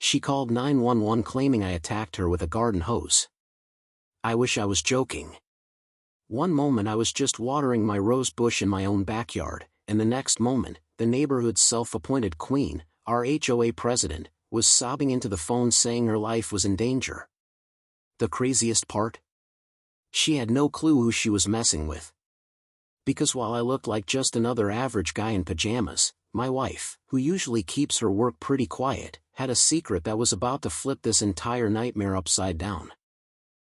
She called 911 claiming I attacked her with a garden hose. I wish I was joking. One moment I was just watering my rose bush in my own backyard, and the next moment, the neighborhood's self-appointed queen, our HOA president, was sobbing into the phone saying her life was in danger. The craziest part? She had no clue who she was messing with. Because while I looked like just another average guy in pajamas, my wife, who usually keeps her work pretty quiet, had a secret that was about to flip this entire nightmare upside down.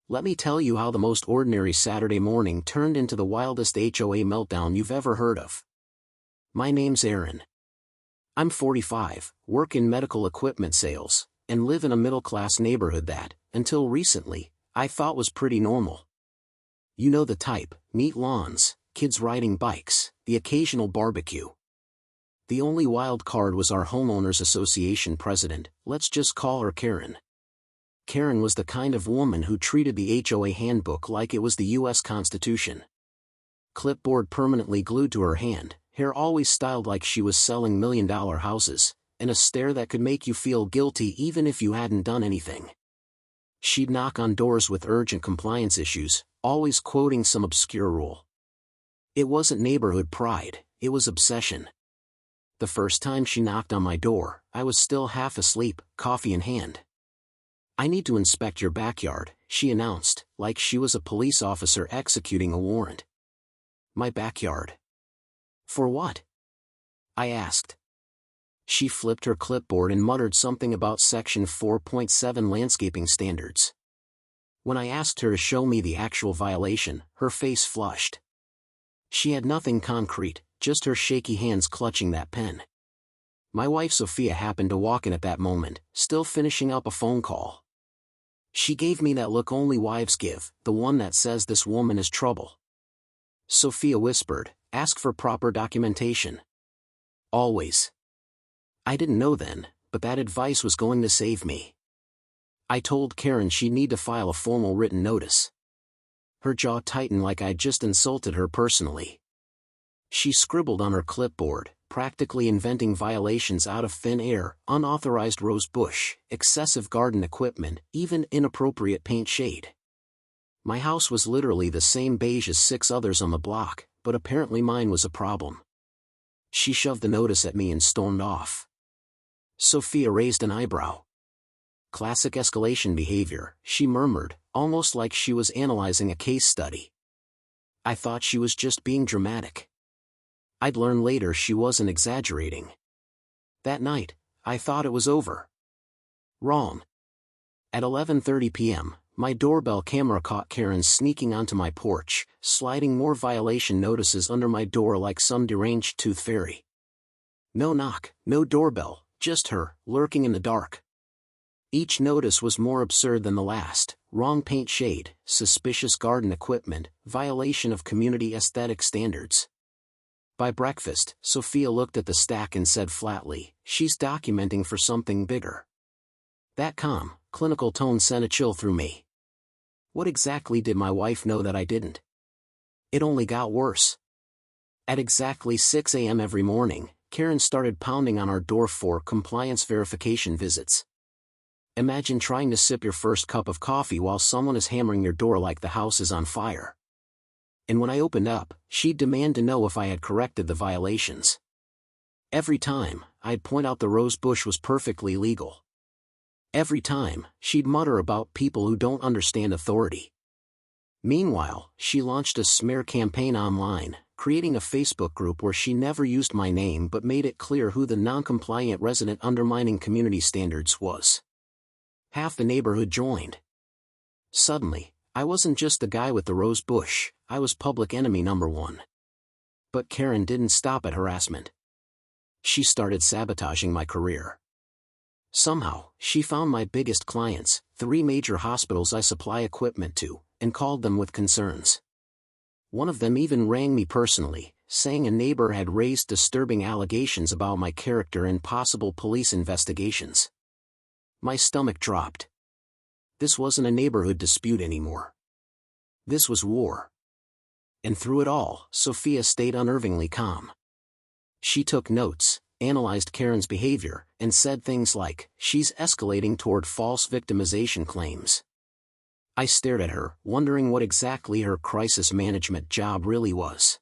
Let me tell you how the most ordinary Saturday morning turned into the wildest HOA meltdown you've ever heard of. My name's Aaron. I'm 45, work in medical equipment sales, and live in a middle-class neighborhood that, until recently, I thought was pretty normal. You know the type: neat lawns, kids riding bikes, the occasional barbecue. The only wild card was our homeowners association president. Let's just call her Karen. Karen was the kind of woman who treated the HOA handbook like it was the U.S. Constitution. Clipboard permanently glued to her hand, hair always styled like she was selling million-dollar houses, and a stare that could make you feel guilty even if you hadn't done anything. She'd knock on doors with urgent compliance issues, always quoting some obscure rule. It wasn't neighborhood pride, it was obsession. The first time she knocked on my door, I was still half asleep, coffee in hand. "I need to inspect your backyard," she announced, like she was a police officer executing a warrant. My backyard? For what? I asked. She flipped her clipboard and muttered something about Section 4.7 landscaping standards. When I asked her to show me the actual violation, her face flushed. She had nothing concrete, just her shaky hands clutching that pen. My wife Sophia happened to walk in at that moment, still finishing up a phone call. She gave me that look only wives give, the one that says this woman is trouble. Sophia whispered, "Ask for proper documentation." Always. I didn't know then, but that advice was going to save me. I told Karen she'd need to file a formal written notice. Her jaw tightened like I'd just insulted her personally. She scribbled on her clipboard, practically inventing violations out of thin air: unauthorized rose bush, excessive garden equipment, even inappropriate paint shade. My house was literally the same beige as 6 others on the block, but apparently mine was a problem. She shoved the notice at me and stormed off. Sophia raised an eyebrow. "Classic escalation behavior," she murmured, almost like she was analyzing a case study. I thought she was just being dramatic. I'd learn later she wasn't exaggerating. That night, I thought it was over. Wrong. At 11:30 p.m., my doorbell camera caught Karen sneaking onto my porch, sliding more violation notices under my door like some deranged tooth fairy. No knock, no doorbell, just her, lurking in the dark. Each notice was more absurd than the last: wrong paint shade, suspicious garden equipment, violation of community aesthetic standards. By breakfast, Sophia looked at the stack and said flatly, "She's documenting for something bigger." That calm, clinical tone sent a chill through me. What exactly did my wife know that I didn't? It only got worse. At exactly 6 a.m. every morning, Karen started pounding on our door for compliance verification visits. Imagine trying to sip your first cup of coffee while someone is hammering your door like the house is on fire. And when I opened up, she'd demand to know if I had corrected the violations. Every time, I'd point out the rose bush was perfectly legal. Every time, she'd mutter about people who don't understand authority. Meanwhile, she launched a smear campaign online, creating a Facebook group where she never used my name but made it clear who the non-compliant resident undermining community standards was. Half the neighborhood joined. Suddenly, I wasn't just the guy with the rose bush, I was public enemy number 1. But Karen didn't stop at harassment. She started sabotaging my career. Somehow, she found my biggest clients, 3 major hospitals I supply equipment to, and called them with concerns. One of them even rang me personally, saying a neighbor had raised disturbing allegations about my character and possible police investigations. My stomach dropped. This wasn't a neighborhood dispute anymore. This was war. And through it all, Sophia stayed unnervingly calm. She took notes, analyzed Karen's behavior, and said things like, "She's escalating toward false victimization claims." I stared at her, wondering what exactly her crisis management job really was.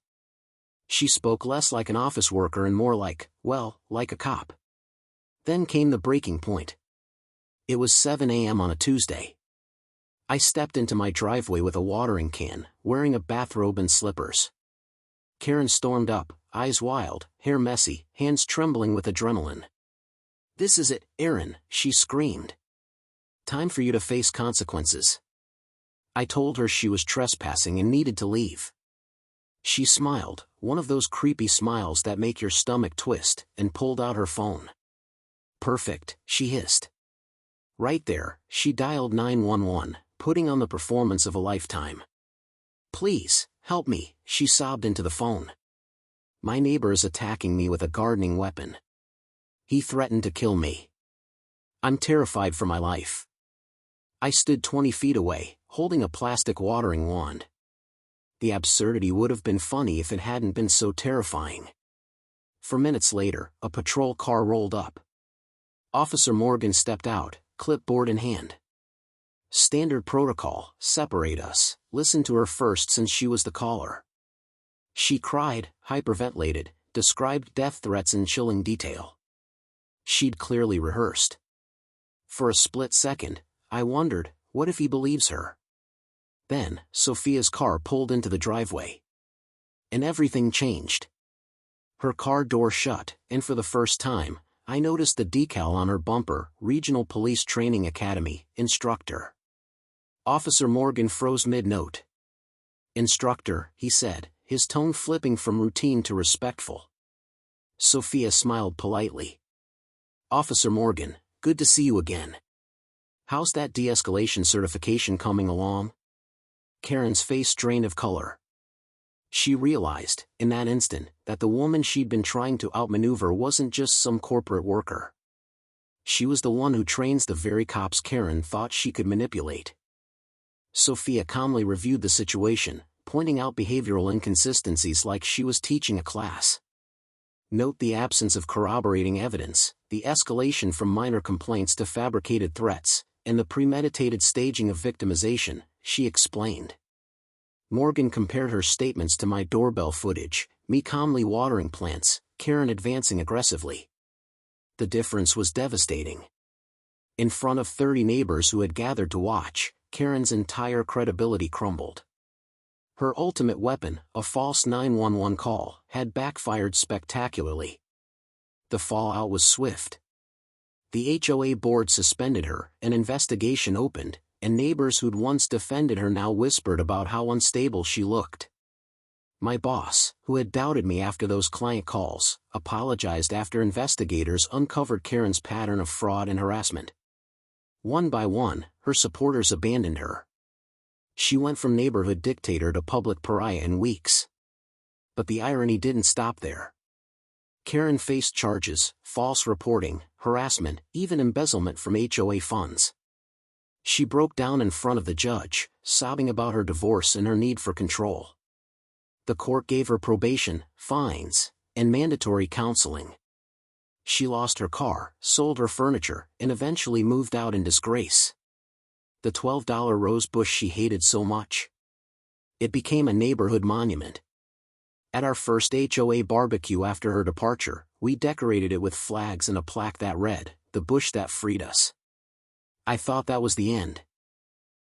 She spoke less like an office worker and more like, well, like a cop. Then came the breaking point. It was 7 a.m. on a Tuesday. I stepped into my driveway with a watering can, wearing a bathrobe and slippers. Karen stormed up, eyes wild, hair messy, hands trembling with adrenaline. "This is it, Aaron," she screamed. "Time for you to face consequences." I told her she was trespassing and needed to leave. She smiled, one of those creepy smiles that make your stomach twist, and pulled out her phone. "Perfect," she hissed. Right there, she dialed 911, putting on the performance of a lifetime. "Please, help me," she sobbed into the phone. "My neighbor is attacking me with a gardening weapon. He threatened to kill me. I'm terrified for my life." I stood 20 feet away, holding a plastic watering wand. The absurdity would have been funny if it hadn't been so terrifying. 4 minutes later, a patrol car rolled up. Officer Morgan stepped out, clipboard in hand. Standard protocol, separate us, listen to her first since she was the caller. She cried, hyperventilated, described death threats in chilling detail. She'd clearly rehearsed. For a split second, I wondered, what if he believes her? Then, Sophia's car pulled into the driveway. And everything changed. Her car door shut, and for the first time, I noticed the decal on her bumper, Regional Police Training Academy, Instructor. Officer Morgan froze mid-note. "Instructor," he said, his tone flipping from routine to respectful. Sophia smiled politely. "Officer Morgan, good to see you again. How's that de-escalation certification coming along?" Karen's face drained of color. She realized, in that instant, that the woman she'd been trying to outmaneuver wasn't just some corporate worker. She was the one who trains the very cops Karen thought she could manipulate. Sophia calmly reviewed the situation, pointing out behavioral inconsistencies like she was teaching a class. "Note the absence of corroborating evidence, the escalation from minor complaints to fabricated threats, and the premeditated staging of victimization," she explained. Morgan compared her statements to my doorbell footage, me calmly watering plants, Karen advancing aggressively. The difference was devastating. In front of 30 neighbors who had gathered to watch, Karen's entire credibility crumbled. Her ultimate weapon, a false 911 call, had backfired spectacularly. The fallout was swift. The HOA board suspended her, an investigation opened, and neighbors who'd once defended her now whispered about how unstable she looked. My boss, who had doubted me after those client calls, apologized after investigators uncovered Karen's pattern of fraud and harassment. One by one, her supporters abandoned her. She went from neighborhood dictator to public pariah in weeks. But the irony didn't stop there. Karen faced charges, false reporting, harassment, even embezzlement from HOA funds. She broke down in front of the judge, sobbing about her divorce and her need for control. The court gave her probation, fines, and mandatory counseling. She lost her car, sold her furniture, and eventually moved out in disgrace. The $12 rose bush she hated so much. It became a neighborhood monument. At our first HOA barbecue after her departure, we decorated it with flags and a plaque that read, "The bush that freed us." I thought that was the end.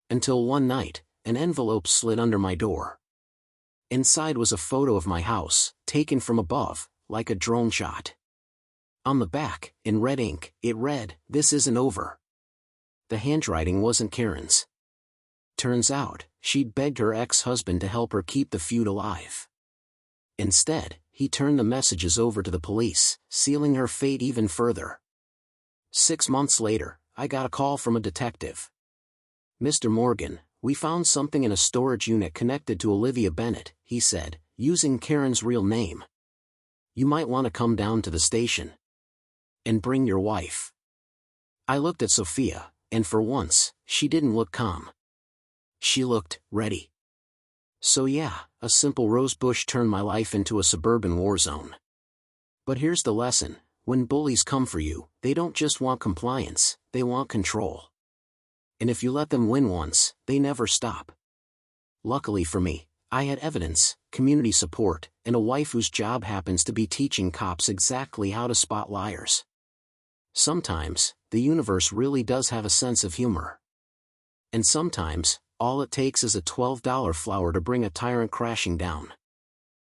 Until one night, an envelope slid under my door. Inside was a photo of my house, taken from above, like a drone shot. On the back, in red ink, it read, "This isn't over." The handwriting wasn't Karen's. Turns out, she'd begged her ex-husband to help her keep the feud alive. Instead, he turned the messages over to the police, sealing her fate even further. 6 months later, I got a call from a detective. "Mr. Morgan, we found something in a storage unit connected to Olivia Bennett," he said, using Karen's real name. "You might want to come down to the station. And bring your wife." I looked at Sophia, and for once, she didn't look calm. She looked ready. So yeah, a simple rose bush turned my life into a suburban war zone. But here's the lesson: When bullies come for you, they don't just want compliance, they want control. And if you let them win once, they never stop. Luckily for me, I had evidence, community support, and a wife whose job happens to be teaching cops exactly how to spot liars. Sometimes, the universe really does have a sense of humor. And sometimes, all it takes is a $12 flower to bring a tyrant crashing down.